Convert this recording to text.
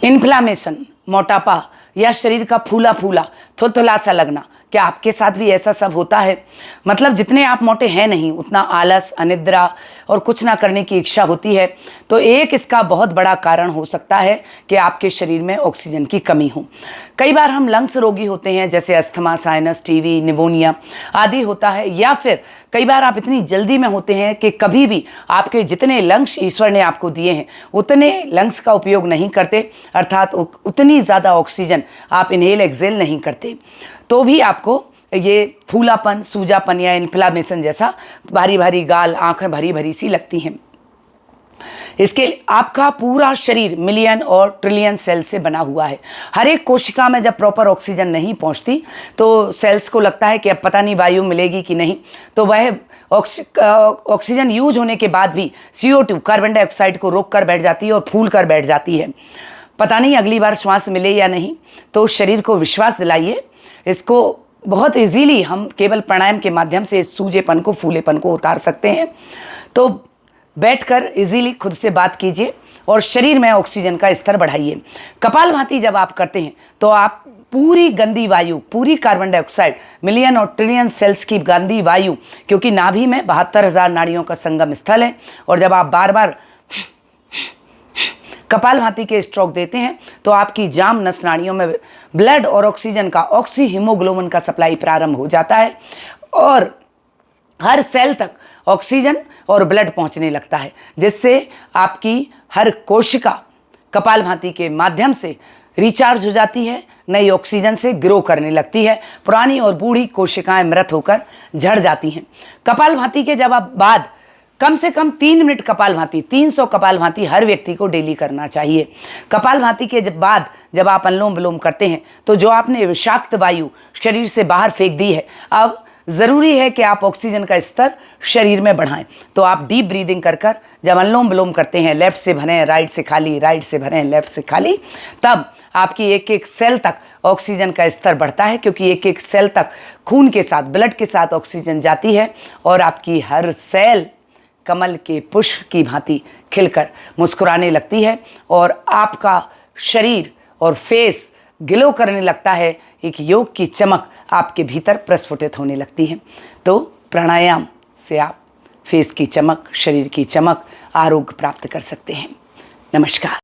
Inflammation, मोटापा या शरीर का फूला फूला थुलथुला सा लगना, क्या आपके साथ भी ऐसा सब होता है? मतलब जितने आप मोटे हैं नहीं उतना आलस, अनिद्रा और कुछ ना करने की इच्छा होती है। तो एक इसका बहुत बड़ा कारण हो सकता है कि आपके शरीर में ऑक्सीजन की कमी हो। कई बार हम लंग्स रोगी होते हैं, जैसे अस्थमा, साइनस, टीबी, निमोनिया आदि होता है, या फिर कई बार आप इतनी जल्दी में होते हैं कि कभी भी आपके जितने लंग्स ईश्वर ने आपको दिए हैं उतने लंग्स का उपयोग नहीं करते, अर्थात उतनी ज़्यादा ऑक्सीजन आप इनहेल एक्सेल नहीं करते, तो भी आपको ये फूलापन, सूजापन या इन्फ्लामेशन जैसा भारी भारी गाल, आंखें भरी भरी सी लगती हैं। इसके आपका पूरा शरीर मिलियन और ट्रिलियन सेल से बना हुआ है। हर एक कोशिका में जब प्रॉपर ऑक्सीजन नहीं पहुंचती तो सेल्स को लगता है कि अब पता नहीं वायु मिलेगी कि नहीं, तो वह ऑक्सीजन यूज होने के बाद भी CO2 कार्बन डाइऑक्साइड को रोक कर बैठ जाती है और फूल कर बैठ जाती है। पता नहीं अगली बार श्वास मिले या नहीं। तो शरीर को विश्वास दिलाइए, इसको बहुत इजीली हम केवल प्राणायाम के माध्यम से इस सूजेपन को, फूलेपन को उतार सकते हैं। तो बैठकर इजीली खुद से बात कीजिए और शरीर में ऑक्सीजन का स्तर बढ़ाइए। कपालभाति जब आप करते हैं तो आप पूरी गंदी वायु, पूरी कार्बन डाइऑक्साइड, मिलियन और ट्रिलियन सेल्स की गंदी वायु, क्योंकि नाभि में 72,000 नाड़ियों का संगम स्थल है, और जब आप बार बार कपालभाति के स्ट्रोक देते हैं तो आपकी जाम नस नाड़ियों में ब्लड और ऑक्सीजन का, ऑक्सी हीमोग्लोबिन का सप्लाई प्रारंभ हो जाता है और हर सेल तक ऑक्सीजन और ब्लड पहुंचने लगता है, जिससे आपकी हर कोशिका कपालभाति के माध्यम से रिचार्ज हो जाती है, नई ऑक्सीजन से ग्रो करने लगती है, पुरानी और बूढ़ी कोशिकाएं मृत होकर झड़ जाती हैं। कपालभाति के जब आप बाद कम से कम 3 मिनट कपालभाति, 300 कपालभाति हर व्यक्ति को डेली करना चाहिए। कपालभाति के बाद जब आप अनुलोम विलोम करते हैं तो जो आपने विषाक्त वायु शरीर से बाहर फेंक दी है, अब ज़रूरी है कि आप ऑक्सीजन का स्तर शरीर में बढ़ाएं। तो आप डीप ब्रीदिंग कर जब अनुलोम विलोम करते हैं, लेफ्ट से भरें राइट से खाली, राइट से भरें लेफ्ट से खाली, तब आपकी एक एक सेल तक ऑक्सीजन का स्तर बढ़ता है, क्योंकि एक एक सेल तक खून के साथ, ब्लड के साथ ऑक्सीजन जाती है और आपकी हर सेल कमल के पुष्प की भांति खिलकर मुस्कुराने लगती है और आपका शरीर और फेस ग्लो करने लगता है। एक योग की चमक आपके भीतर प्रस्फुटित होने लगती है। तो प्राणायाम से आप फेस की चमक, शरीर की चमक, आरोग्य प्राप्त कर सकते हैं। नमस्कार।